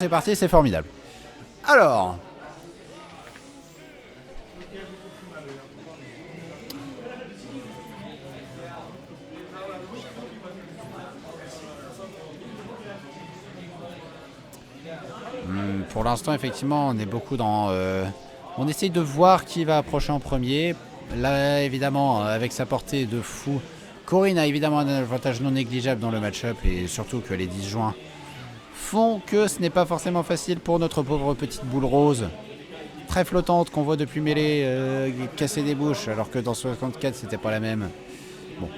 C'est parti, c'est formidable. Alors. Pour l'instant, effectivement, on est beaucoup dans... on essaye de voir qui va approcher en premier. Là, évidemment, avec sa portée de fou, Corrin a évidemment un avantage non négligeable dans le match-up et surtout que les 10 juin font que ce n'est pas forcément facile pour notre pauvre petite boule rose très flottante qu'on voit depuis mêlée casser des bouches alors que dans 64 c'était pas la même. Bon,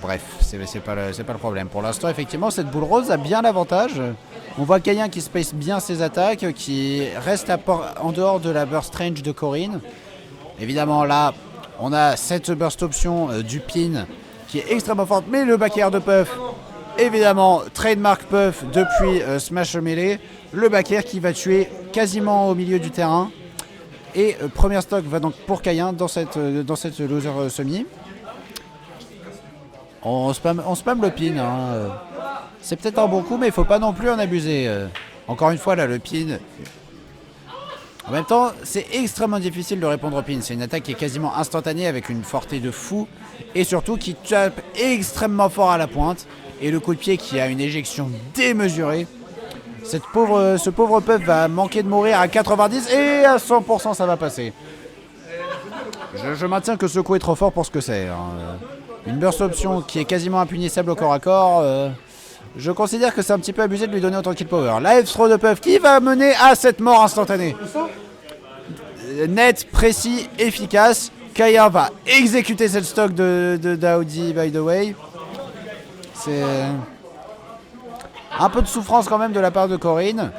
bref, c'est pas le problème. Pour l'instant, effectivement, cette boule rose a bien l'avantage. On voit Kayan qui space bien ses attaques, qui reste en dehors de la burst range de Corrin. Évidemment, là, on a cette burst option du pin qui est extrêmement forte, mais le back air de Puff, évidemment, trademark Puff depuis Smash Melee. Le back air qui va tuer quasiment au milieu du terrain. Et premier stock va donc pour Kayan dans cette loser semi. On spam le pin. Hein. C'est peut-être un bon coup, mais il ne faut pas non plus en abuser. Encore une fois, là, le pin... En même temps, c'est extrêmement difficile de répondre au pin. C'est une attaque qui est quasiment instantanée avec une forté de fou. Et surtout qui tape extrêmement fort à la pointe. Et le coup de pied qui a une éjection démesurée. Ce pauvre Puff va manquer de mourir à 90 et à 100% ça va passer. Je maintiens que ce coup est trop fort pour ce que c'est. Hein. Une burst option qui est quasiment impunissable au corps à corps. Je considère que c'est un petit peu abusé de lui donner autant de kill power. Live throw de Puff qui va mener à cette mort instantanée. Net, précis, efficace. Kayan va exécuter cette stock de Daudi, by the way. C'est un peu de souffrance quand même de la part de Corrin.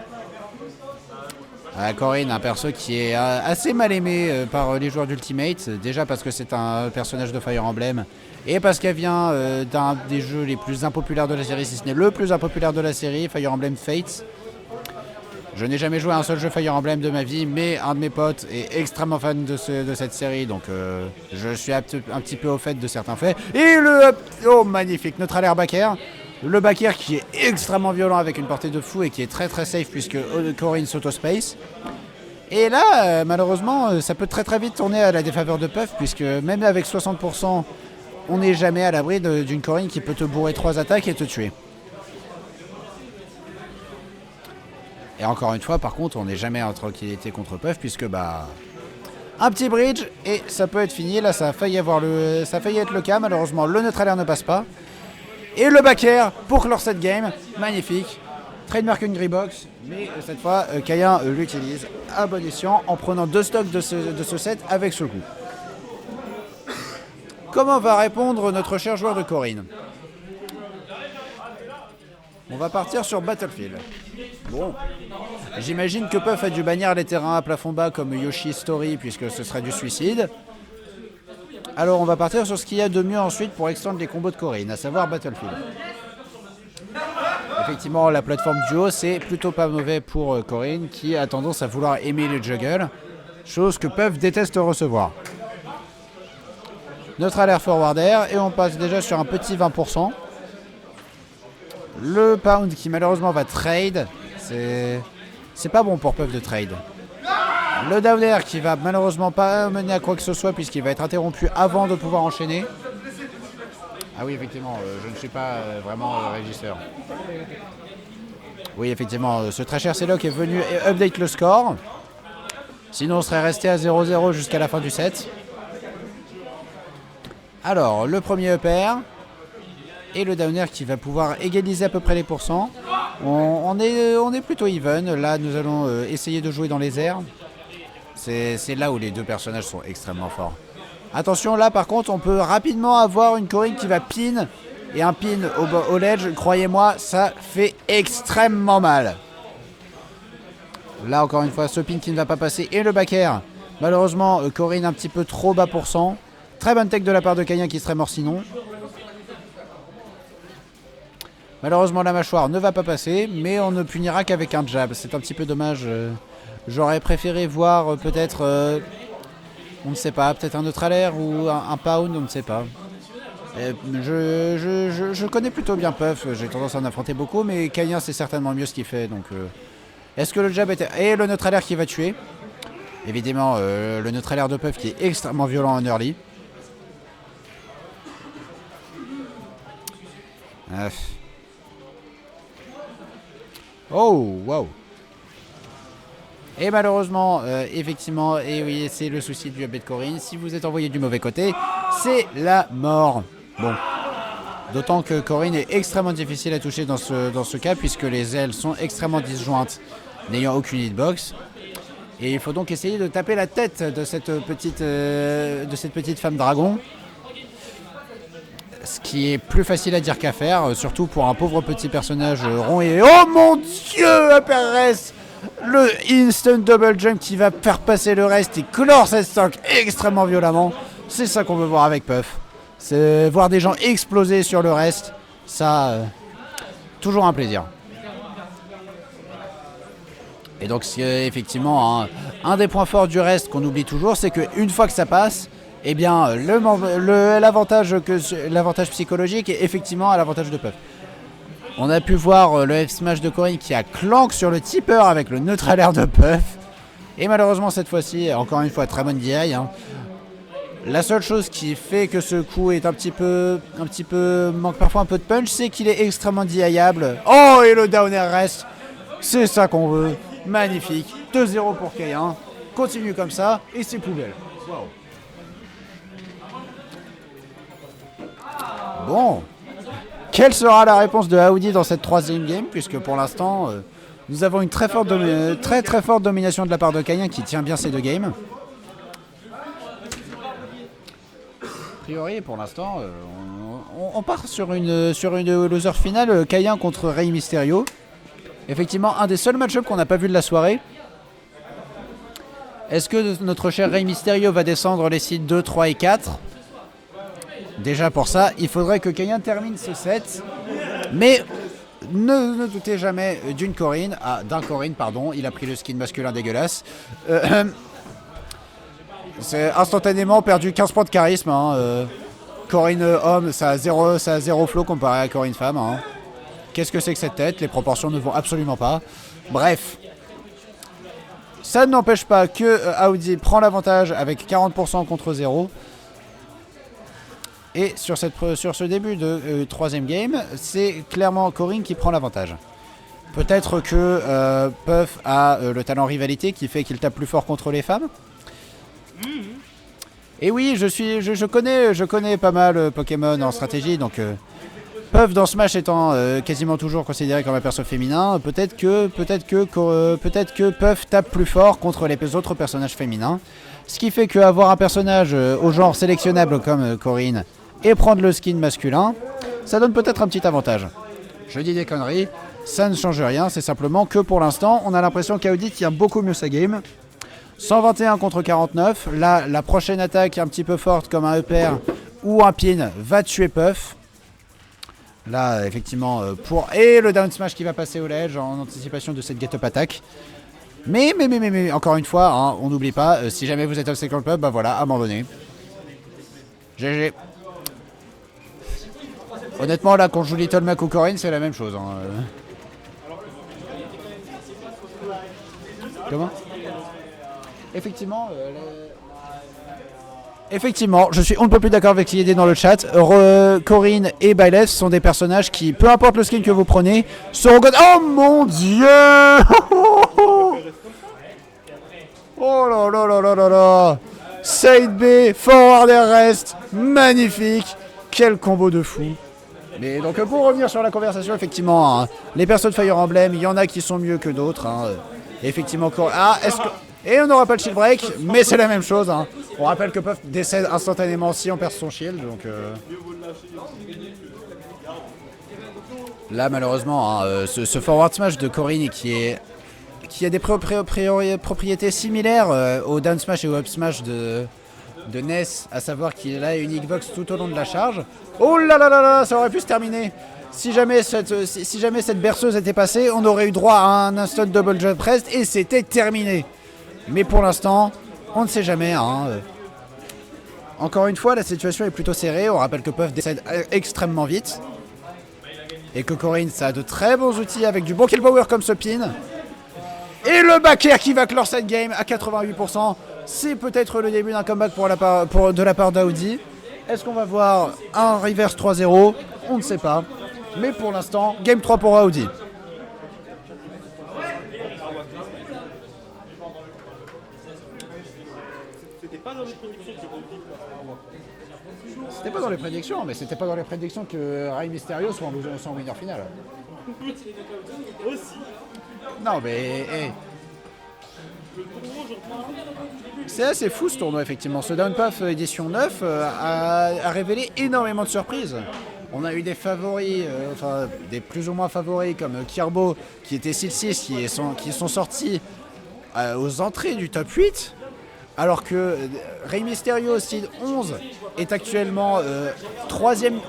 Corrin, un perso qui est assez mal aimé par les joueurs d'Ultimate. Déjà parce que c'est un personnage de Fire Emblem. Et parce qu'elle vient d'un des jeux les plus impopulaires de la série, si ce n'est le plus impopulaire de la série, Fire Emblem Fates. Je n'ai jamais joué à un seul jeu Fire Emblem de ma vie, mais un de mes potes est extrêmement fan de cette série, donc je suis un petit peu au fait de certains faits. Et oh magnifique, neutralaire back air. Le back air qui est extrêmement violent avec une portée de fou et qui est très très safe puisque Corrin s'auto-space. Et là, malheureusement, ça peut très très vite tourner à la défaveur de Puff, puisque même avec 60%, on n'est jamais à l'abri d'une Corrin qui peut te bourrer 3 attaques et te tuer. Et encore une fois, par contre, on n'est jamais en tranquillité contre Puff, puisque un petit bridge et ça peut être fini. Là, ça a failli être le cas. Malheureusement, le neutralaire ne passe pas. Et le back air pour clore cette game. Magnifique. Trademark une Greybox. Mais cette fois, Kayan l'utilise à bon escient en prenant 2 stocks de ce set avec ce coup. Comment va répondre notre cher joueur de Corrin? On va partir sur Battlefield. Bon. J'imagine que Puff a dû bannir les terrains à plafond bas comme Yoshi Story puisque ce serait du suicide. Alors on va partir sur ce qu'il y a de mieux ensuite pour extendre les combos de Corrin, à savoir Battlefield. Effectivement, la plateforme duo, c'est plutôt pas mauvais pour Corrin qui a tendance à vouloir aimer le juggle, chose que Puff déteste recevoir. Neutralaire forward air et on passe déjà sur un petit 20%. Le pound qui malheureusement va trade, c'est pas bon pour Puff de trade. Le down air qui va malheureusement pas mener à quoi que ce soit puisqu'il va être interrompu avant de pouvoir enchaîner. Ah oui, effectivement, je ne suis pas vraiment régisseur. Oui, effectivement, ce très cher C-Lock est venu update le score. Sinon, on serait resté à 0-0 jusqu'à la fin du set. Alors, le premier up air et le down air qui va pouvoir égaliser à peu près les pourcents. On est plutôt even. Là, nous allons essayer de jouer dans les airs. C'est là où les deux personnages sont extrêmement forts. Attention, là par contre, on peut rapidement avoir une Corrin qui va pin. Et un pin au ledge, croyez-moi, ça fait extrêmement mal. Là, encore une fois, ce pin qui ne va pas passer. Et le back air. Malheureusement, Corrin un petit peu trop bas pour cent. Très bonne tech de la part de Kayan qui serait mort sinon. Malheureusement, la mâchoire ne va pas passer. Mais on ne punira qu'avec un jab. C'est un petit peu dommage. J'aurais préféré voir peut-être... on ne sait pas, peut-être un neutralaire ou un pound, on ne sait pas. Je connais plutôt bien Puff, j'ai tendance à en affronter beaucoup, mais Kayan c'est certainement mieux ce qu'il fait, donc Est-ce que le jab était... Et le neutral air qui va tuer. Évidemment, le neutral air de Puff qui est extrêmement violent en early. Oh, wow. Et malheureusement, effectivement, et oui, c'est le souci du update Corinne. Si vous êtes envoyé du mauvais côté, c'est la mort. Bon. D'autant que Corinne est extrêmement difficile à toucher dans ce cas, puisque les ailes sont extrêmement disjointes, n'ayant aucune hitbox. Et il faut donc essayer de taper la tête de cette petite femme dragon. Ce qui est plus facile à dire qu'à faire, surtout pour un pauvre petit personnage rond et... Oh mon dieu, APRS! Le instant double jump qui va faire passer le reste et clore cette stock extrêmement violemment. C'est ça qu'on veut voir avec Puff. C'est voir des gens exploser sur le reste. Ça, toujours un plaisir. Et donc, effectivement, un des points forts du reste qu'on oublie toujours, c'est qu'une fois que ça passe, eh bien, l'avantage psychologique est effectivement à l'avantage de Puff. On a pu voir le F-Smash de Corinne qui a clank sur le tipper avec le neutral air de Puff. Et malheureusement, cette fois-ci, encore une fois, très bonne DI. La seule chose qui fait que ce coup est manque parfois un peu de punch, c'est qu'il est extrêmement DIable. Oh, et le down air reste. C'est ça qu'on veut. Magnifique. 2-0 pour K1. Continue comme ça et c'est poubelle. Wow. Bon. Quelle sera la réponse de Audi dans cette troisième game, puisque pour l'instant, nous avons une très forte domination de la part de K1 qui tient bien ces deux games. A priori, pour l'instant, on part sur une loser finale, K1 contre Rey Mysterio. Effectivement, un des seuls match-ups qu'on n'a pas vu de la soirée. Est-ce que notre cher Rey Mysterio va descendre les sites 2, 3 et 4 ? Déjà pour ça, il faudrait que K1 termine ce set. Mais ne doutez jamais d'un Corinne, pardon. Il a pris le skin masculin dégueulasse. C'est instantanément perdu 15 points de charisme. Corinne homme, ça a zéro flow comparé à Corinne femme. Qu'est-ce que c'est que cette tête? Les proportions ne vont absolument pas. Bref. Ça n'empêche pas que Audi prend l'avantage avec 40% contre 0. Et sur ce début de troisième game, c'est clairement Corinne qui prend l'avantage. Peut-être que Puff a le talent rivalité qui fait qu'il tape plus fort contre les femmes. Et oui, je connais pas mal Pokémon en stratégie, donc Puff dans Smash étant quasiment toujours considéré comme un perso féminin, peut-être que Puff tape plus fort contre les autres personnages féminins. Ce qui fait qu'avoir un personnage au genre sélectionnable comme Corinne et prendre le skin masculin, ça donne peut-être un petit avantage. Je dis des conneries, ça ne change rien, c'est simplement que pour l'instant, on a l'impression qu'Audi tient beaucoup mieux sa game. 121 contre 49, là, la prochaine attaque un petit peu forte comme un upper ou un pin va tuer Puff. Là, effectivement, et le down smash qui va passer au ledge en anticipation de cette get-up attack. Mais, encore une fois, on n'oublie pas, si jamais vous êtes au second pub, bah voilà, abandonnez. GG. Honnêtement, là, quand je joue Little Mac ou Corinne, c'est la même chose. Comment ? Effectivement, je suis on ne peut plus d'accord avec l'idée dans le chat. Corinne et Byleth sont des personnages qui, peu importe le skin que vous prenez, seront... Oh mon dieu. Oh là là là là là là. Side B, forward et rest, magnifique. Quel combo de fou. Mais donc pour revenir sur la conversation, effectivement, les persos de Fire Emblem, il y en a qui sont mieux que d'autres. Effectivement, et on n'aura pas le shield break, mais c'est la même chose. On rappelle que Puff décède instantanément si on perd son shield. Donc là, malheureusement, ce forward smash de Corinne qui a des propriétés similaires au down smash et au up smash de Ness, à savoir qu'il a une hitbox tout au long de la charge. Oh là là là là, ça aurait pu se terminer. Si jamais cette berceuse était passée, on aurait eu droit à un instant double jump rest et c'était terminé. Mais pour l'instant, on ne sait jamais. Encore une fois, la situation est plutôt serrée. On rappelle que Puff décède extrêmement vite. Et que Corinne, ça a de très bons outils avec du bon kill power comme ce pin. Et le back air qui va clore cette game à 88%. C'est peut-être le début d'un comeback de la part d'Audi. Est-ce qu'on va voir un reverse 3-0? On ne sait pas. Mais pour l'instant, game 3 pour Audi. C'était pas dans les prédictions, mais c'était pas dans les prédictions que Rey Mysterio soit en winner final. Aussi. Non mais hey. C'est assez fou ce tournoi effectivement. Ce Down Path édition 9 a révélé énormément de surprises. On a eu des favoris, enfin des plus ou moins favoris comme Kirbo qui était 6-6 qui sont sortis aux entrées du top 8. Alors que Rey Mysterio Seed 11 est actuellement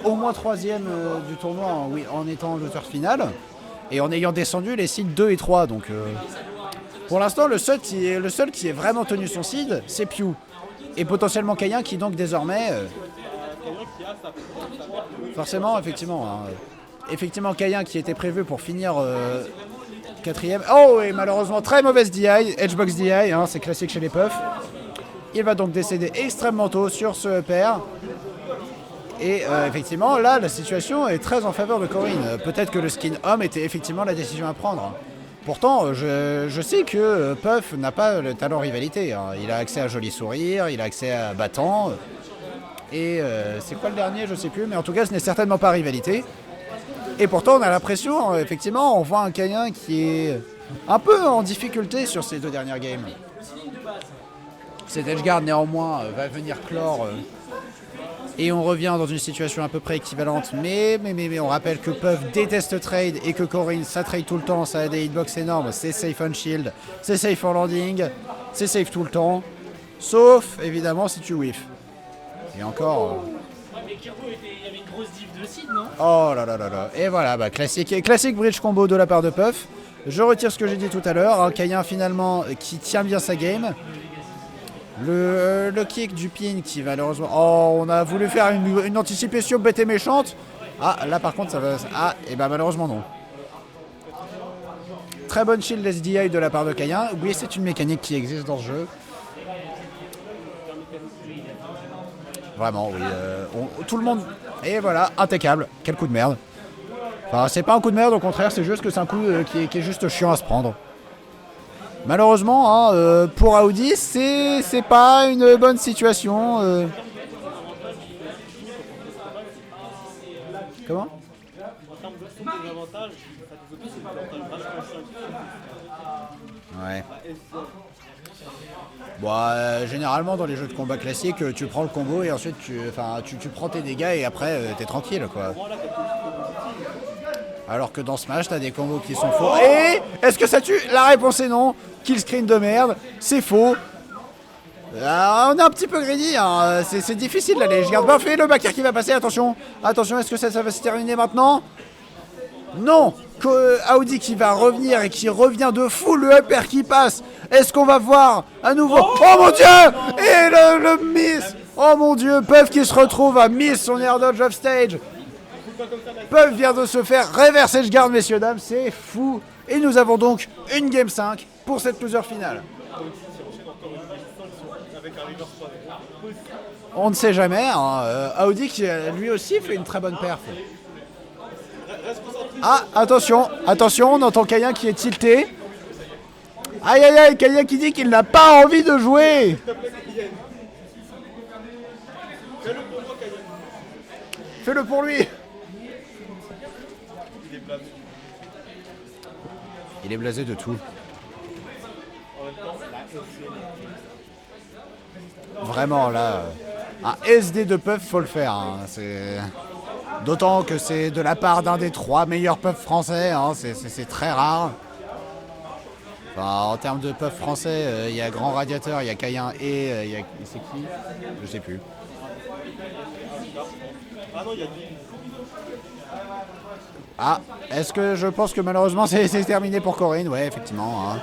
au moins troisième du tournoi en étant l'auteur final et en ayant descendu les seeds 2 et 3. Donc pour l'instant le seul qui est vraiment tenu son seed c'est Pew et potentiellement Kayan qui donc désormais forcément effectivement Kayan qui était prévu pour finir quatrième. Oh et malheureusement très mauvaise DI, Edgebox DI, hein, c'est classique chez les puffs. Il va donc décéder extrêmement tôt sur ce pair. Et effectivement, là, la situation est très en faveur de Corinne. Peut-être que le skin homme était effectivement la décision à prendre. Pourtant, je sais que Puff n'a pas le talent rivalité. Hein. Il a accès à Joli Sourire, il a accès à Battant. Et c'est quoi le dernier? Je sais plus. Mais en tout cas, ce n'est certainement pas rivalité. Et pourtant, on a l'impression, effectivement, on voit un Kayan qui est un peu en difficulté sur ces deux dernières games. Cet edgeguard néanmoins va venir clore et on revient dans une situation à peu près équivalente mais on rappelle que Puff déteste trade et que Corinne ça trade tout le temps, ça a des hitbox énormes, c'est safe on shield, c'est safe en landing, c'est safe tout le temps sauf évidemment si tu whiff. Et encore mais Kirbo il y avait une grosse div de seed, non? Oh là là là là. Et voilà, classique bridge combo de la part de Puff. Je retire ce que j'ai dit tout à l'heure, un Kayan finalement qui tient bien sa game. Le kick du pin qui malheureusement... Oh, on a voulu faire une anticipation bête et méchante. Ah, là par contre ça va... Ah, et ben malheureusement non. Très bonne shield SDI de la part de Kayan. Oui, c'est une mécanique qui existe dans ce jeu. Vraiment, oui. Tout le monde... Et voilà, impeccable. Quel coup de merde. Enfin, c'est pas un coup de merde, au contraire, c'est juste que c'est un coup qui est juste chiant à se prendre. Malheureusement, hein, pour Audi, c'est pas une bonne situation. Comment? Ouais. Bon, généralement, dans les jeux de combat classiques, tu prends le combo et ensuite tu prends tes dégâts et après, t'es tranquille, quoi. Alors que dans Smash, t'as des combos qui sont faux. Et est-ce que ça tue? La réponse est non. Kill screen de merde, c'est faux. On est un petit peu greedy, hein. C'est difficile d'aller. Je garde parfait, le back air qui va passer, attention. Attention, est-ce que ça va se terminer maintenant? Non. Audi qui va revenir et qui revient de fou, le up air qui passe. Est-ce qu'on va voir à nouveau? Oh mon dieu! Et le miss. Oh mon dieu, Puff qui se retrouve à miss son air dodge off stage. Puff vient de se faire reverser le garde, messieurs dames, c'est fou. Et nous avons donc une game 5 pour cette loser finale. On ne sait jamais, hein. Audi qui lui aussi fait une très bonne perf. Ah, attention, on entend Kayan qui est tilté. Aïe aïe aïe, Kayan qui dit qu'il n'a pas envie de jouer. Fais-le pour lui. Il est blasé de tout. Vraiment là, un SD de Puff, faut le faire. Hein. D'autant que c'est de la part d'un des 3 meilleurs Puffs français. Hein. C'est très rare. Enfin, en termes de Puff français, il y a Grand Radiateur, il y a Kayan et c'est qui? Je sais plus. Ah, est-ce que je pense que malheureusement c'est terminé pour Corinne? Ouais, effectivement. Hein.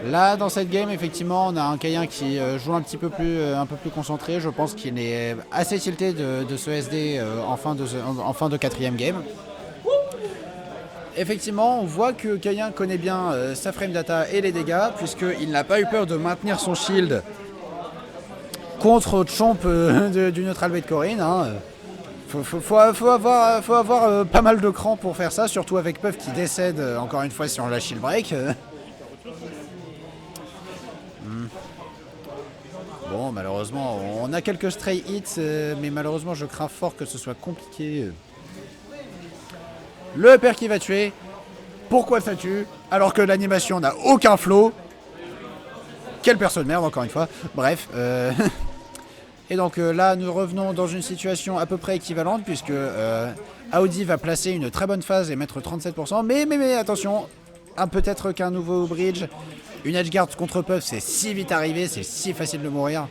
Là, dans cette game, effectivement, on a un Kayan qui joue un peu plus concentré. Je pense qu'il est assez tilté de ce SD en fin de 4ème game. effectivement, on voit que Kayan connaît bien sa frame data et les dégâts, puisqu'il n'a pas eu peur de maintenir son shield contre Chomp du Neutral Bait Corrin. Hein. Faut avoir pas mal de cran pour faire ça, surtout avec Puff qui décède encore une fois si on lâche shield break. Bon, malheureusement, on a quelques stray hits, mais malheureusement, je crains fort que ce soit compliqué. Le upper qui va tuer. Pourquoi ça tue alors que l'animation n'a aucun flow? Quelle personne de merde, encore une fois. Bref. Et donc là, nous revenons dans une situation à peu près équivalente, puisque Audi va placer une très bonne phase et mettre 37%. Mais attention, peut-être qu'un nouveau bridge. Une edgeguard contre Puff, c'est si vite arrivé, c'est si facile de mourir.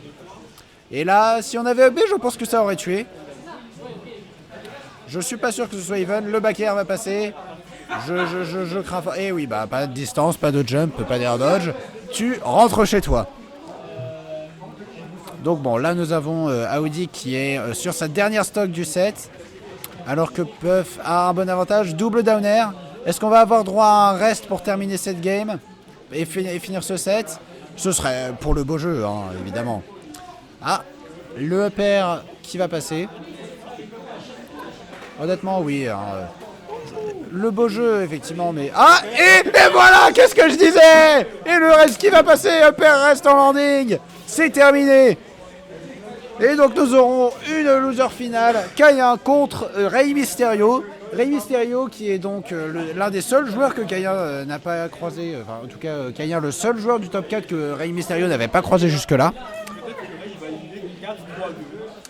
Et là, si on avait EB, je pense que ça aurait tué. Je suis pas sûr que ce soit even. Le back air va passer. Je crains fort. Et oui, bah pas de distance, pas de jump, pas d'air dodge. Tu rentres chez toi. Donc bon, là nous avons Audi qui est sur sa dernière stock du set. Alors que Puff a un bon avantage. Double down air. Est-ce qu'on va avoir droit à un rest pour terminer cette game et finir ce set? Ce serait pour le beau jeu, hein, évidemment. Ah, le upper qui va passer. Honnêtement, oui. Hein, le beau jeu, effectivement, mais... Ah, et voilà, qu'est-ce que je disais? Et le reste qui va passer, upper reste en landing. C'est terminé. Et donc nous aurons une loser finale, Kayan contre Rey Mysterio. Rey Mysterio qui est donc l'un des seuls joueurs que Kayan n'a pas croisé, enfin en tout cas Kayan le seul joueur du top 4 que Rey Mysterio n'avait pas croisé jusque là.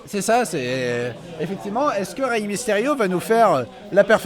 C'est ça, c'est effectivement, est-ce que Rey Mysterio va nous faire la perf